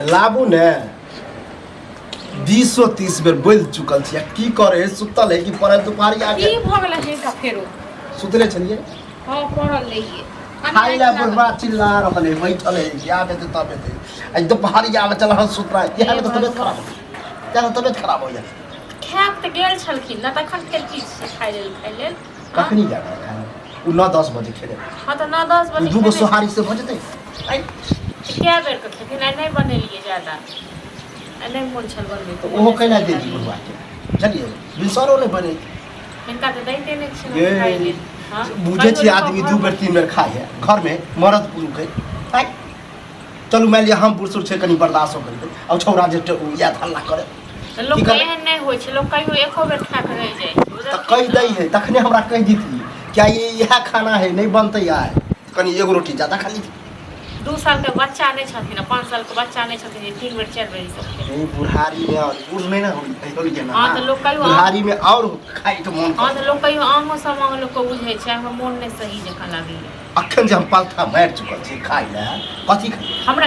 लाबू ने 20-30 बेर बोल चुकल छी की करे सुतल है कि पड़ल दुपहरी आके की भ गेल है का फेरो सुतले छलिए हां पड़ल रहिए खाई ला बुढ़वा चिल्ला रहले बैठल है क्या बेते तब बेते आज दुपहरी आवे चल हम सुतरा क्या में तबियत खराब क्या तबियत खराब हो जाए खाक त गेल छलखिन न तखन खेल की खाइ लेल कखनी जाबे खाए उ 9-10 बजे खेले हां त 9-10 बजे दूगो सोहारी से भजते आई क्या बेर के खेथिन आई नहीं बनेलिए ज्यादा आई नहीं मन छल बनबे तो ओहो कैला दे दी बुढ़वा के चलिए बिसरो नहीं बने इनका तो दैते नहीं छै खाइ लेल हां बुझे छी आदमी 2 बेर 3 बेर खाए है घर में मरद पुरुष है चलू मान लिया हम पुरुष छे कनी बर्दाश्त हो करबे अब छौरा जे या हल्ला करे लोग एहन नहीं होय छै लोग कहियो एको बेर खा के रह जाय त कह दई है तखने हमरा कह दीती क्या ये यह खाना है नहीं बनते यार कनी एगो रोटी ज्यादा खा ली 2 साल के बच्चा नहीं छथिन 5 साल के बच्चा नहीं छथिन 3 बेर 4 बेर सब खेले नहीं बुढ़ारी में और बूढ़ में ना होई के ना हां तो लोग कहियो बुढ़ारी में और खाई के मन हां तो लोग कहियो आमो समांग लोग को बुझे छै हमर मन नहीं सही जका लागी अखन जे हम पालथा मार चुकल छी खाई ले कथी हमरा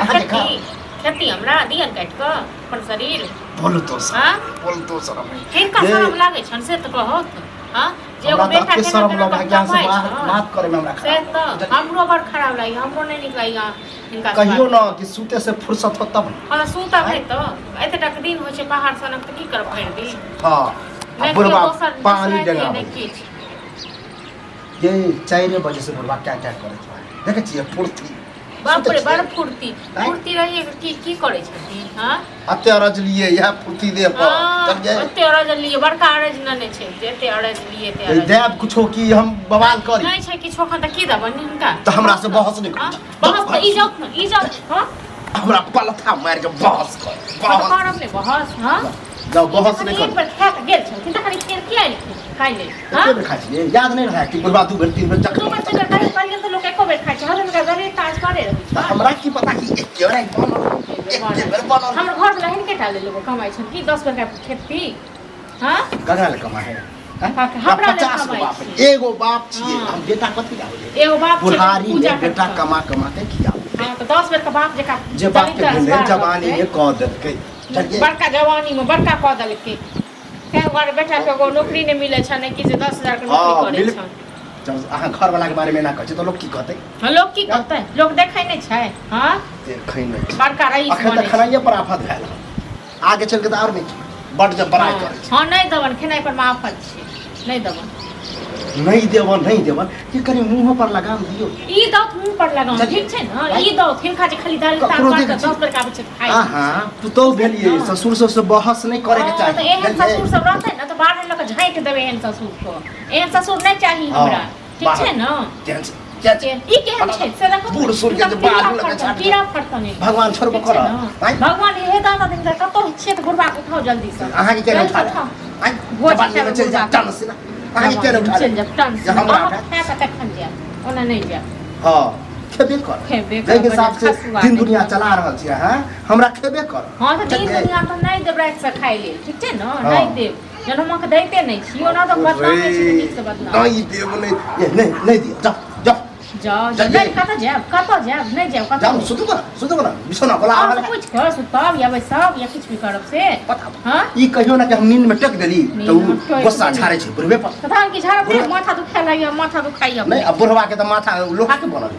खेती हमरा दियन काट के अपन शरीर बोल तो सर हां बोल तो सर हमें हिनका शरम लागे छन से त कहत हां जे एगो बेटा के शरम लगा ज्ञान से बात करे में हमरा से त हमरो बड़ खराब लागी हमरो नहीं निक लागी हिनका कहियो ना कि सूते से फुर्सत हो तब हां सूता है तो एते तक दिन होय छै पहाड़ सनक त की कर फेर दी हां बुढ़वा पानी डेंगा ये 4 बजे से बुढ़वा क्या क्या करे छै देखे छिए फुर्ती बाप रे बड़ फुर्ती रहिए की करे छथिन हां अते अरज लिए यह फुर्ती दे पर तब जे अते अरज लिए बड़का अरज न छै एते अरज लिए ते अरज देब कुछो की हम बवाल करी नहीं छै किछो खन त की दबन हिनका त हमरा से बहस नहीं कर बहस त ई जाओ हां हमरा पलथा मार के बहस कर करब ने बहस हां जाओ बहस नहीं कर एक बार खा के गेल छथिन त खाली खेल किया नहीं खाइ ले हां के खाइ छी याद नहीं रहा कि बुढ़वा 2 बेर 3 बेर तो मैं तो खाइ पालियन तो लोग एको बेर खाइ छै हम का जरे ताज करे रही हमरा की पता कि एक बेर बनल हमर घर वाला हिनके डाले लोग कमाइ छन की 10 बेर का खेती हां गगरा ले कमा है हमरा 50 बाप एगो बाप छिए हम बेटा कथि ला होले एगो बाप बुढ़ारी में बेटा कमा के खिया हां तो 10 बेर का बाप जेका जे बाप के भेले जवानी में कह देलकै बड़का जवानी में बड़का कह देलकै के घर बेटा के एगो नौकरी नहीं मिले छ नहीं कि जे 10000 के नौकरी करे छ जब अहाँ घर वाला के बारे में ना कहै छै तो लोग की कहतै लोग की कहतै लोग देखै नहीं छै हां देखै नहीं बड़का रईस अखन त खनाइए पर आफत भेल आगे चल के त और नहीं बड जब बड़ाई करे हां नहीं दबन खेनाई पर माफत छै नहीं दबन नहीं देवन कि कनी मुंह पर लगाम दियो ई दांत मुंह पर लगाम ठीक छै न ई दांत हिनका जे खाली दाल तार मार के 10 बेर का बच्चे खाइ हां पुतौ भेलिए ससुर से बहस नहीं करे के चाहिए तो एहन ससुर सब रहतै न तो बाहर लग झांक देबे एहन ससुर को एहन ससुर नहीं चाहिए हमरा ठीक छै न क्या ई केहन छै से देखो बूढ़ सूर के बाल लगे छाट कीड़ा फटतने भगवान छोड़बो कर भगवान हे दादा दिन कतो छै त गुरबा उठाओ जल्दी से अहाँ के केना उठा आई जबान में चल जा टन से ना अहाँ के केना उठा चल जा टन से हमरा खा के तखन जा ओना नहीं जा हां खेबे कर जै के हिसाब से दिन दुनिया चला रहल छी हां हमरा खेबे कर हां त दिन दुनिया त नहीं देब रात से खाइ ले ठीक छै न नहीं देब जनम के दैते नहीं छियो ना तो बदनाम है छी नीक से बदनाम नहीं देब नहीं दियो जाओ नहीं कत जाब नहीं जाब कत जाओ सुतु कर बिछौना बोला आवे कुछ कर सुतब या सब या कुछ भी करब से हां ई कहियो ना कि हम नींद में टक देली तो गुस्सा झाड़े छै बुढ़वे पर कथा की झाड़े माथा दुखाय लागियो माथा दुखाय नहीं अब बुढ़वा के त माथा लोहा के बनल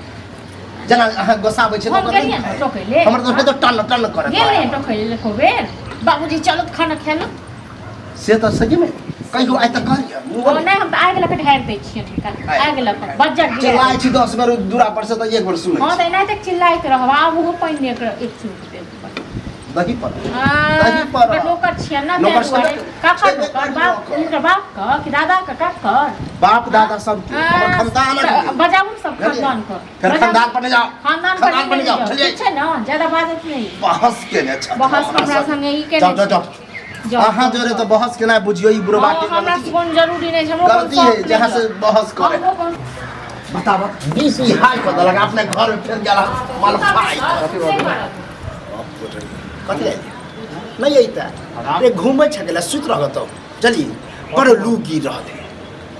जना अहाँ गोसाबै छै हम गेलिए न टोकैले हमर तो टन करे गेलिए टोकैले को बेर बाबूजी चलो खाना खाना से तो सही में कहियो आइ तक कहलिए ओ नहीं हम आगे लके ढार दै छियै ठीक है आगे लके बजट चिल्लाइ छी 10 बेर दूरा पर से तो एक बेर सुनै हां त नहीं तक चिल्लाइत रहब आब वो पाइन ने एक चुप दे दही पर नौकर छियै ना काकर बाप उनकर बाप का कि दादा का काकर बाप दादा सब हमर खानदान बजाऊ सब खानदान का फिर खानदान पर जाओ खानदान पर जाओ ठीक छै ना ज्यादा बात नहीं बहस के ने अच्छा बहस हमरा संगे ई के जाओ अहाँ जोरे तो बहस केना बुझियो ई बुढ़वा के हमरा कोन जरूरी नहीं छै गलती है जहां से बहस करे बताबो 20 हाई को लगा अपने घर में फिर गेला माल फाई कथि नहीं आइता अरे घूमै छकेला सुत रह तो चली बड़ लू गिर रहते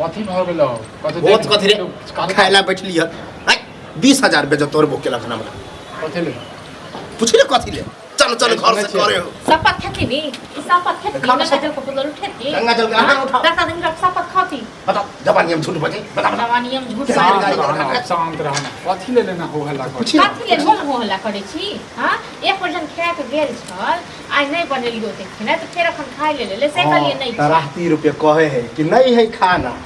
कथि भ गेलो कथि रे खाइला बैठली है 20000 बेजो तोर बोके लखना हमरा कथि ले पूछ ले कथि ले चल चल घर से करे हो शपथ खेती भी शपथ खेती खाओ गंगा शपथ। जल को बदल उठेती गंगा जल का हाथ उठाओ। दाता दिन रख शपथ खाती बता जबानी हम झूठ बजे बता बता जवानी हम झूठ शांत बात रहना, शांत रहना कथी ले लेना हो हल्ला कर कुछ कथी ले हम हो हल्ला करै छी हां एक पर्सन खाए के गेल छल आइ नहीं बनेलियो ते खेना तो फेर अखन खाइ ले से कहलिए नहीं त राती रुपये कहे है कि नहीं है खाना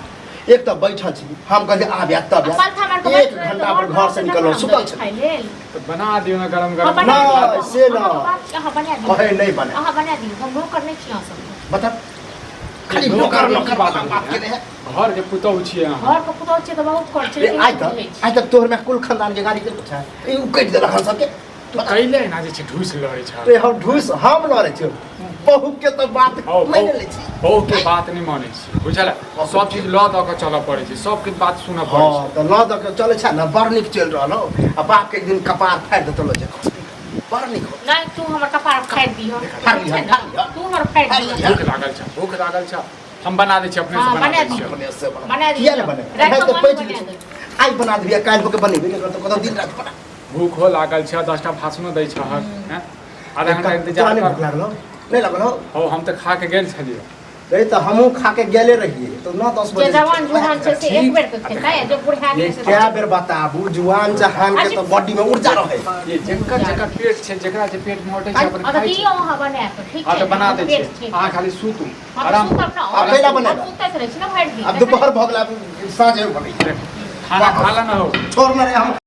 एक तो बैठल छी हम कहले आबे तब पालथा मार के एक घंटा पर घर से निकलो सुतल छी खाइ लेल तो बना दियो ना गरम हाँ, गरम बना ना, दियो। से ना। हाँ, बना दियो। कहे नहीं बने हाँ, बना दियो हम नौकर नहीं छियै सब बता खाली नौकर नौकर बात के है घर के पुतौ छियै अहाँ घर के पुतौ छियै त बहुत खर्च छै आज तक तोहर में कुल खानदान के गाड़ी के छै ई कट देलक हम सबके तो कैले ना जे छै ढूस लड़ै छ रे हम ढूस हम लड़े छियो बहू के तो बात हौ माने ले छी बहु के बात नहीं मानै छी बुझल सब चीज ल द के चलऽ पड़ै छै सबके बात सुनऽ पड़ै हां छै तो ल द के चले छै ना बड़ निक चल रहलो आ बाप के एक दिन कपार फाड़ देतो लो जे बड़ निक हो नहीं तू हमर कपार फाड़ दियो फाड़ लिहऽ, फाड़ लिहऽ। तू हमर फाड़ फाड़ दियो लिहऽ। भूख लागल छ हम बना दै छी अपने हाँ, से बना बना दै छी दियो। अपने से बना दियो। किया ने बने रात तो को पैच बना दे। आज बना दिया काल होके बनेबे नहीं तो कतो दिन रात बना भूख हो लागल छ 10टा भाषणो दै छ हैं आधा घंटा इंतजार नहीं कर लागलो नहीं लागलो हो हम तो खा के गेल छलिए नहीं तो हमहू खा के गेले रहिए तो 9-10 जे बजे जवान जुहान छै से एक बेर के खेता है जो बुढ़ानी ये से क्या बेर बताबू जुआन जहान के तो बॉडी में ऊर्जा रहे ये जेकर पेट छै जेकरा जे पेट में उठै छै अपन अब खाइ दियो छै वहाँ बना के ठीक हां है तो बना दै पेट छी छै। अहाँ खाली सूतू हाँ, तो आराम सुत अपना अब कैला बनेगा? सुतैत रहै छी ना भरि दिन अब दोपहर भगला साँझ में बने खाना खाला ना हो छोड़ ना रे हम